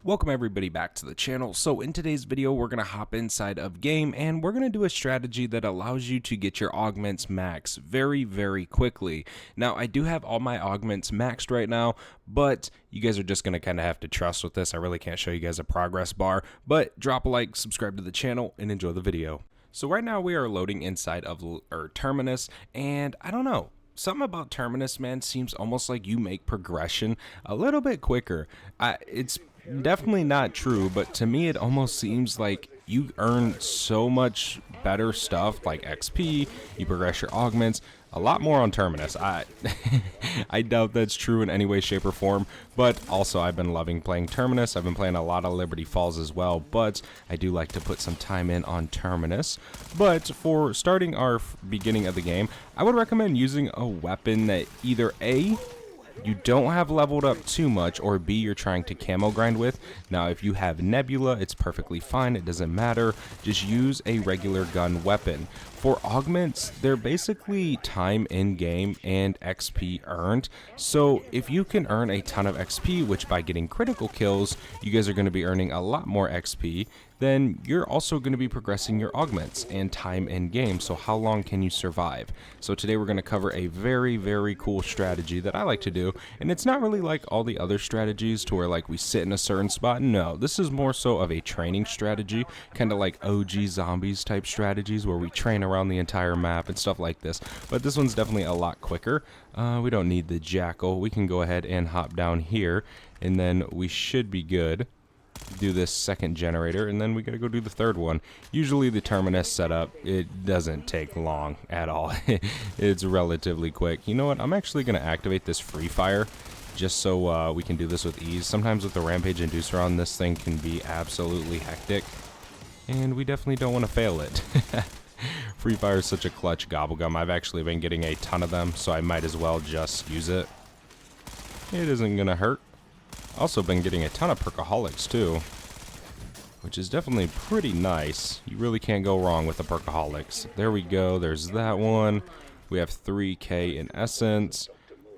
Welcome everybody back to the channel. So in today's video, we're going to hop inside of game and we're going to do a strategy that allows you to get your augments max very quickly. Now, I do have all my augments maxed right now, but you guys are just going to kind of have to trust with this. I really can't show you guys a progress bar, but drop a like, subscribe to the channel, and enjoy the video. So right now we are loading inside of Terminus, and I don't know. Something about Terminus, man, seems almost like you make progression a little bit quicker. It's definitely not true, but to me it almost seems like you earn so much better stuff like XP, you progress your augments, a lot more on Terminus. I doubt that's true in any way, shape, or form, but also I've been loving playing Terminus. I've been playing a lot of Liberty Falls as well, but I do like to put some time in on Terminus. But for starting our beginning of the game, I would recommend using a weapon that either A, you don't have leveled up too much, or B, you're trying to camo grind with. Now, if you have Nebula, it's perfectly fine. It doesn't matter. Just use a regular gun weapon. For augments, they're basically time in game and XP earned. So if you can earn a ton of XP, which by getting critical kills, you guys are going to be earning a lot more XP, then you're also going to be progressing your augments and time in game. So how long can you survive? So today we're going to cover a very cool strategy that I like to do, and it's not really like all the other strategies to where like we sit in a certain spot. No, this is more so of a training strategy, kind of like OG zombies type strategies where we train around the entire map and stuff like this. But this one's definitely a lot quicker. We don't need the jackal. We can go ahead and hop down here, and then we should be good. Do this second generator, and then we gotta go do the third one. Usually the Terminus setup, it doesn't take long at all. It's relatively quick. You know what, I'm actually gonna activate this free fire just so we can do this with ease. Sometimes with the Rampage Inducer on, this thing can be absolutely hectic, and we definitely don't want to fail it. Free fire is such a clutch gobblegum. I've actually been getting a ton of them, so I might as well just use it. It isn't gonna hurt. Also been getting a ton of perkaholics too, which is definitely pretty nice. You really can't go wrong with the perkaholics. There we go, there's that one. We have 3k in essence.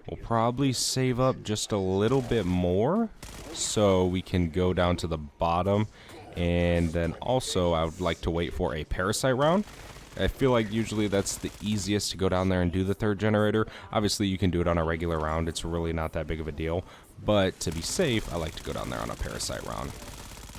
We'll probably save up just a little bit more so we can go down to the bottom, and then also I would like to wait for a parasite round. I feel like usually that's the easiest to go down there and do the third generator. Obviously you can do it on a regular round, it's really not that big of a deal, but to be safe I like to go down there on a parasite round.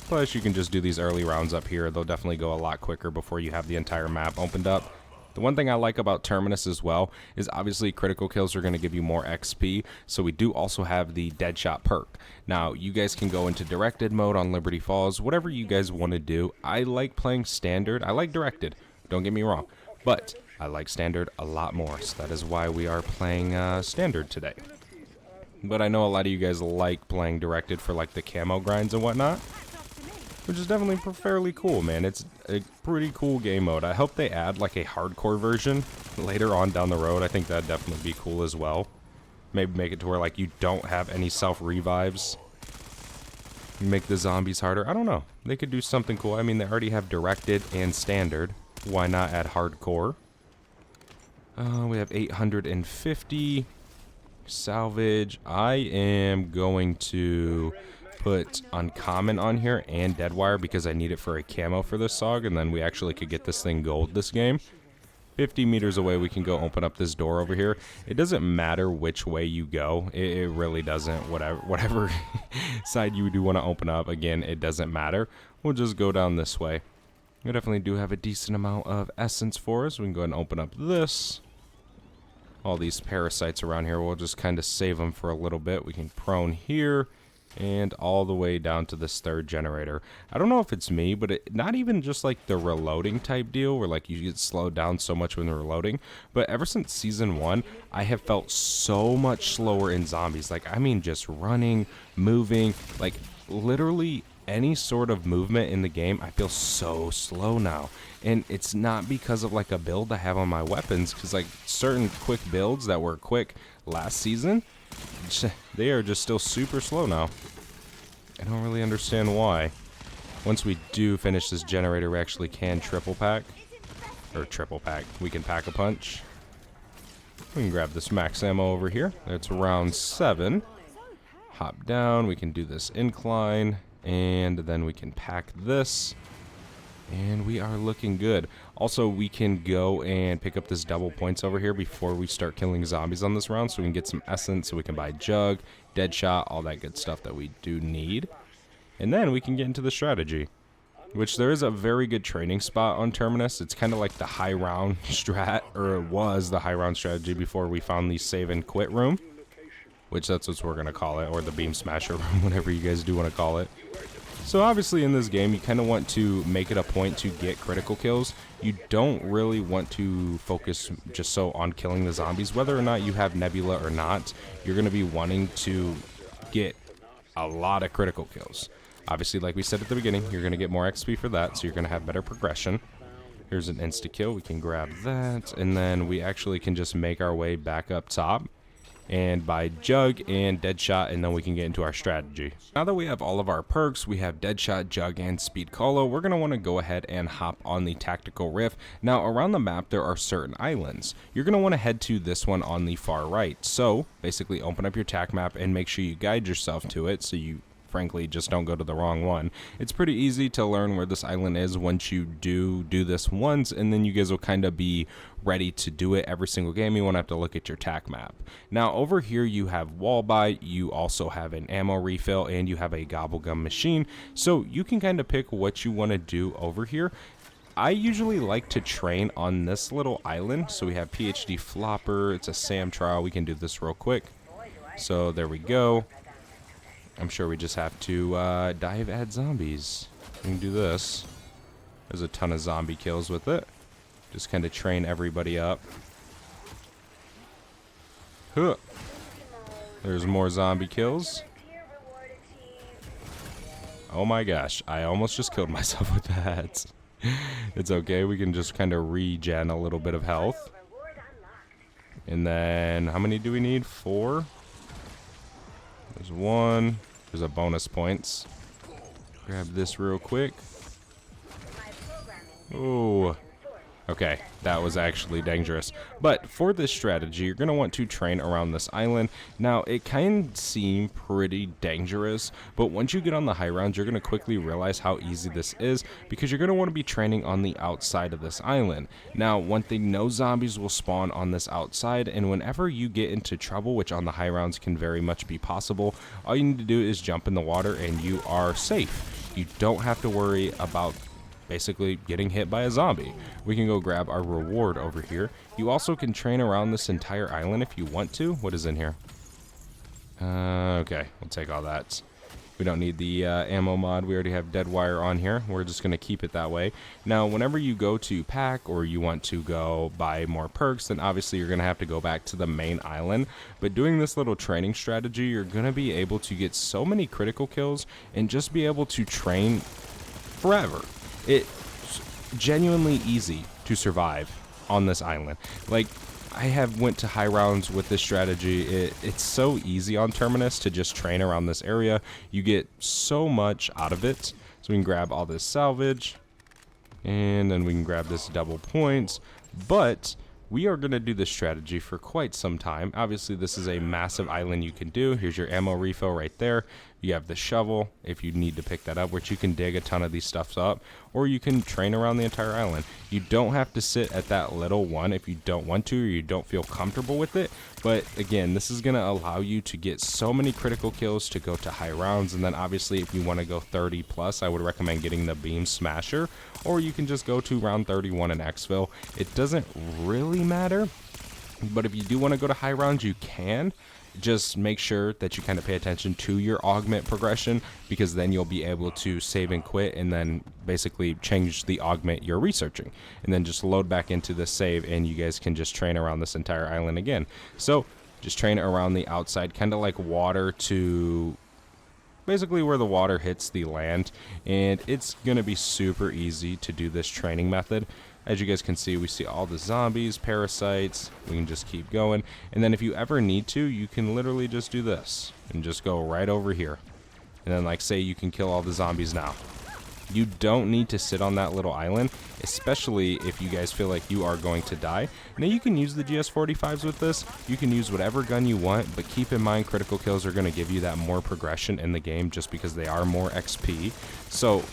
Plus you can just do these early rounds up here. They'll definitely go a lot quicker before you have the entire map opened up. The one thing I like about Terminus as well is obviously critical kills are going to give you more XP, so we do also have the Deadshot perk. Now, you guys can go into directed mode on Liberty Falls, whatever you guys want to do. I like playing standard. I like directed, don't get me wrong, but I like standard a lot more, so that is why we are playing standard today. But I know a lot of you guys like playing directed for like the camo grinds and whatnot, which is definitely fairly cool, man. It's a pretty cool game mode. I hope they add like a hardcore version later on down the road. I think that'd definitely be cool as well. Maybe make it to where like you don't have any self-revives. Make the zombies harder. I don't know. They could do something cool. I mean, they already have directed and standard. Why not add hardcore? We have 850. Salvage. I am going to put uncommon on here and deadwire because I need it for a camo for this SOG, and then we actually could get this thing gold this game. 50 meters away we can go open up this door over here. It doesn't matter which way you go. It really doesn't. Whatever side you do want to open up, again, it doesn't matter. We'll just go down this way. We definitely do have a decent amount of essence for us. We can go ahead and open up this. All these parasites around here, we'll just kind of save them for a little bit. We can prone here and all the way down to this third generator. I don't know if it's me, but not even just like the reloading type deal where like you get slowed down so much when reloading, but ever since season 1 I have felt so much slower in zombies. Like, I mean, just running, moving, like literally any sort of movement in the game, I feel so slow now. And it's not because of like a build I have on my weapons, because like certain quick builds that were quick last season, they are just still super slow now. I don't really understand why. Once we do finish this generator, we actually can triple pack. We can pack a punch. We can grab this max ammo over here. That's round 7. Hop down. We can do this incline. And then we can pack this. And we are looking good. Also, we can go and pick up this double points over here before we start killing zombies on this round, so we can get some essence, so we can buy jug, dead shot, all that good stuff that we do need. And then we can get into the strategy, which there is a very good training spot on Terminus. It's kind of like the high round strat, or it was the high round strategy before we found the save and quit room, which that's what we're going to call it, or the beam smasher room, whatever you guys do want to call it. So obviously in this game, you kind of want to make it a point to get critical kills. You don't really want to focus just so on killing the zombies. Whether or not you have Nebula or not, you're going to be wanting to get a lot of critical kills. Obviously, like we said at the beginning, you're going to get more XP for that, so you're going to have better progression. Here's an insta-kill. We can grab that, and then we actually can just make our way back up top and buy jug and dead shot, and then we can get into our strategy. Now that we have all of our perks, we have dead shot, jug, and speed colo, we're going to want to go ahead and hop on the tactical rift. Now around the map there are certain islands. You're going to want to head to this one on the far right. So basically open up your tac map and make sure you guide yourself to it, so you frankly just don't go to the wrong one. It's pretty easy to learn where this island is once you do this once, and then you guys will kind of be ready to do it every single game. You won't have to look at your tac map. Now over here you have wall buy, you also have an ammo refill, and you have a gobble gum machine, so you can kind of pick what you want to do over here. I usually like to train on this little island. So we have PhD flopper, it's a SAM trial. We can do this real quick. So there we go. I'm sure we just have to dive at zombies. We can do this. There's a ton of zombie kills with it. Just kind of train everybody up. Huh. There's more zombie kills. Oh my gosh, I almost just killed myself with that. It's okay, we can just kind of regen a little bit of health. And then, how many do we need? 4? There's 1. There's a bonus points. Grab this real quick. Oh. Okay, that was actually dangerous. But for this strategy, you're going to want to train around this island. Now, it can seem pretty dangerous, but once you get on the high rounds, you're going to quickly realize how easy this is, because you're going to want to be training on the outside of this island. Now, one thing, no zombies will spawn on this outside, and whenever you get into trouble, which on the high rounds can very much be possible, all you need to do is jump in the water and you are safe. You don't have to worry about basically getting hit by a zombie. We can go grab our reward over here. You also can train around this entire island if you want to. What is in here? Okay, we'll take all that. We don't need the ammo mod. We already have dead wire on here. We're just going to keep it that way. Now, whenever you go to pack or you want to go buy more perks, then obviously you're going to have to go back to the main island. But doing this little training strategy, you're going to be able to get so many critical kills and just be able to train forever. It's genuinely easy to survive on this island. Like, I have went to high rounds with this strategy. It's so easy on Terminus to just train around this area. You get so much out of it. So we can grab all this salvage, and then we can grab this double points. But we are going to do this strategy for quite some time. Obviously, this is a massive island you can do. Here's your ammo refill right there. You have the shovel if you need to pick that up, which you can dig a ton of these stuffs up, or you can train around the entire island. You don't have to sit at that little one if you don't want to, or you don't feel comfortable with it. But again, this is going to allow you to get so many critical kills to go to high rounds. And then obviously, if you want to go 30 plus, I would recommend getting the beam smasher, or you can just go to round 31 in exfil. It doesn't really matter, but if you do want to go to high rounds, you can. Just make sure that you kind of pay attention to your augment progression, because then you'll be able to save and quit and then basically change the augment you're researching, and then just load back into the save, and you guys can just train around this entire island again. So just train around the outside, kind of like water to basically where the water hits the land, and it's gonna be super easy to do this training method. As you guys can see, we see all the zombies, parasites. We can just keep going. And then if you ever need to, you can literally just do this and just go right over here. And then, like, say you can kill all the zombies now. You don't need to sit on that little island, especially if you guys feel like you are going to die. Now you can use the GS45s with this. You can use whatever gun you want, but keep in mind critical kills are going to give you that more progression in the game just because they are more XP. So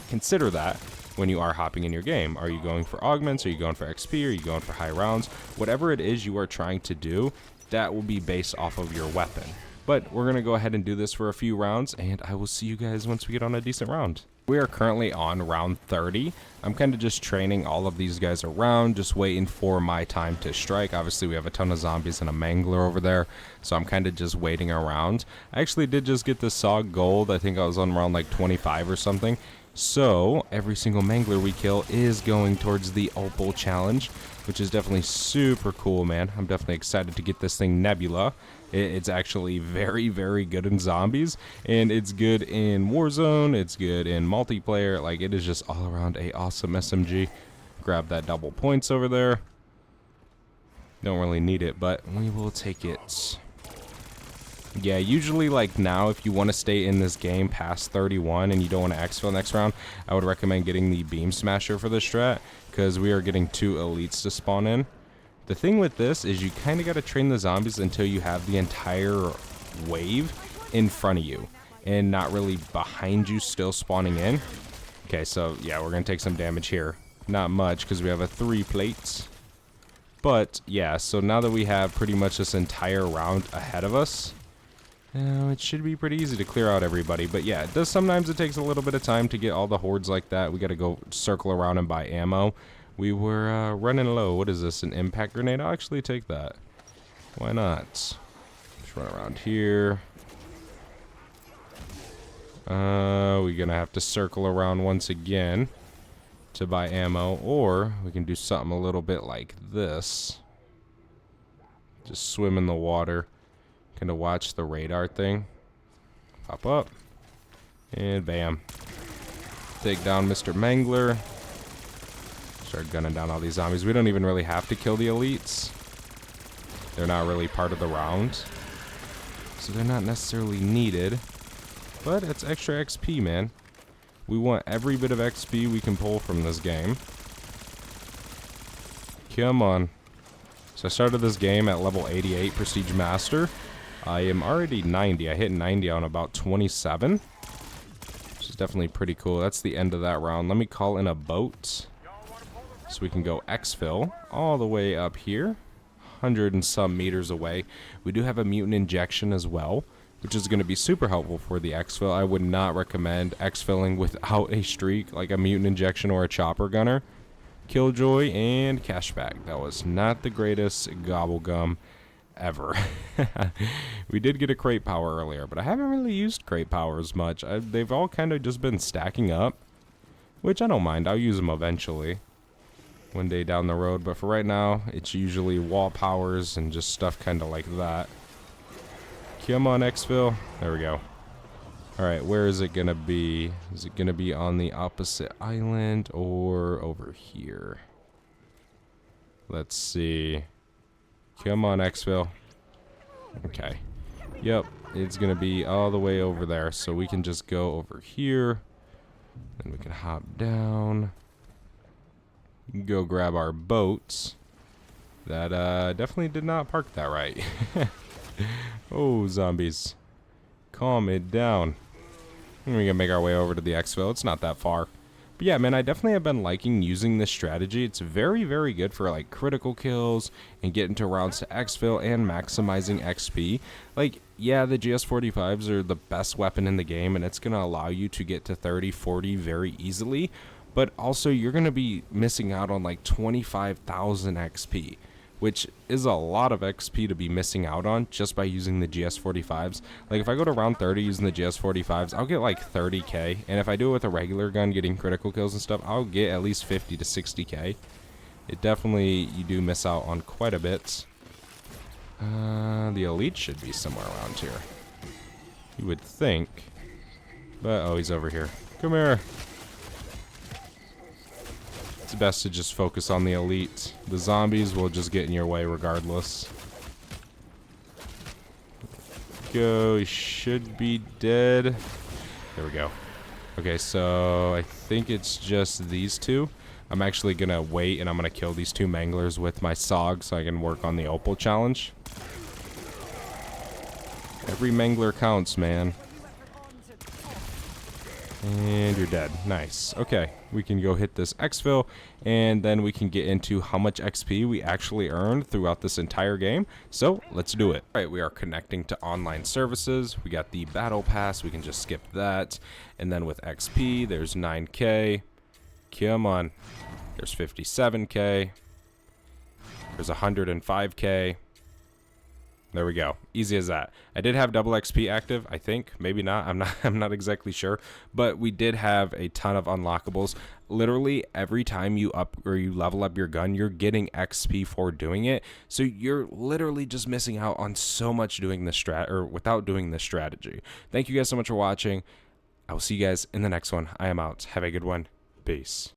consider that when you are hopping in your game. Are you going for augments? Are you going for XP? Are you going for high rounds? Whatever it is you are trying to do, that will be based off of your weapon. But we're going to go ahead and do this for a few rounds, and I will see you guys once we get on a decent round. We are currently on round 30. I'm kind of just training all of these guys around, just waiting for my time to strike. Obviously, we have a ton of zombies and a mangler over there, so I'm kind of just waiting around. I actually did just get the SOG gold. I think I was on round like 25 or something. So every single mangler we kill is going towards the opal challenge, which is definitely super cool, man. I'm definitely excited to get this thing Nebula. It's actually very, very good in zombies, and it's good in Warzone, it's good in multiplayer. Like, it is just all around a awesome SMG. Grab that double points over there. Don't really need it, but we will take it. Yeah, usually like now, if you want to stay in this game past 31 and you don't want to exfil next round, I would recommend getting the Beam Smasher for this strat, because we are getting 2 elites to spawn in. The thing with this is you kind of got to train the zombies until you have the entire wave in front of you and not really behind you still spawning in. Okay, so yeah, we're going to take some damage here. Not much because we have a 3 plates. But yeah, so now that we have pretty much this entire round ahead of us, it should be pretty easy to clear out everybody. But yeah, sometimes it takes a little bit of time to get all the hordes like that. We got to go circle around and buy ammo. We were running low. What is this, an impact grenade? I'll actually take that. Why not? Just run around here. We're going to have to circle around once again to buy ammo. Or we can do something a little bit like this. Just swim in the water. Kind of watch the radar thing. Pop up. And bam. Take down Mr. Mangler. Start gunning down all these zombies. We don't even really have to kill the elites. They're not really part of the round, so they're not necessarily needed. But it's extra XP, man. We want every bit of XP we can pull from this game. Come on. So I started this game at level 88 Prestige Master. I am already 90. I hit 90 on about 27. Which is definitely pretty cool. That's the end of that round. Let me call in a boat. So we can go exfil all the way up here, 100 and some meters away. We do have a mutant injection as well, which is going to be super helpful for the exfil. I would not recommend exfilling without a streak, like a mutant injection or a chopper gunner. Killjoy and cashback. That was not the greatest gobblegum ever. We did get a crate power earlier, but I haven't really used crate powers much. They've all kind of just been stacking up, which I don't mind. I'll use them eventually. One day down the road, but for right now, it's usually wall powers and just stuff kind of like that. Come on, exfil. There we go. Alright, where is it going to be? Is it going to be on the opposite island or over here? Let's see. Come on, exfil. Okay. Yep, it's going to be all the way over there, so we can just go over here. Then we can hop down. Go grab our boats. That definitely did not park that right. Oh, zombies. Calm it down. We're gonna make our way over to the exfil. It's not that far. But yeah, man, I definitely have been liking using this strategy. It's very, very good for like critical kills and getting to rounds to exfil and maximizing XP. Like, yeah, the GS45s are the best weapon in the game, and it's gonna allow you to get to 30, 40 very easily. But also, you're going to be missing out on like 25,000 XP, which is a lot of XP to be missing out on just by using the GS45s. Like, if I go to round 30 using the GS45s, I'll get like 30k. And if I do it with a regular gun, getting critical kills and stuff, I'll get at least 50 to 60k. It definitely, you do miss out on quite a bit. The elite should be somewhere around here. You would think. But, oh, he's over here. Come here. It's best to just focus on the elite. The zombies will just get in your way regardless. Go, he should be dead. There we go. Okay, so I think it's just these two. I'm actually going to wait, and I'm going to kill these two manglers with my SOG so I can work on the opal challenge. Every mangler counts, man. And you're dead. Nice. Okay, we can go hit this exfil, and then we can get into how much XP we actually earned throughout this entire game. So let's do it. All right, we are connecting to online services. We got the battle pass. We can just skip that. And then with XP, there's 9K. Come on. There's 57K. There's 105K. There we go. Easy as that. I did have double XP active, I think. Maybe not. I'm not exactly sure. But we did have a ton of unlockables. Literally every time you up or you level up your gun, you're getting XP for doing it. So you're literally just missing out on so much doing this without doing this strategy. Thank you guys so much for watching. I will see you guys in the next one. I am out. Have a good one. Peace.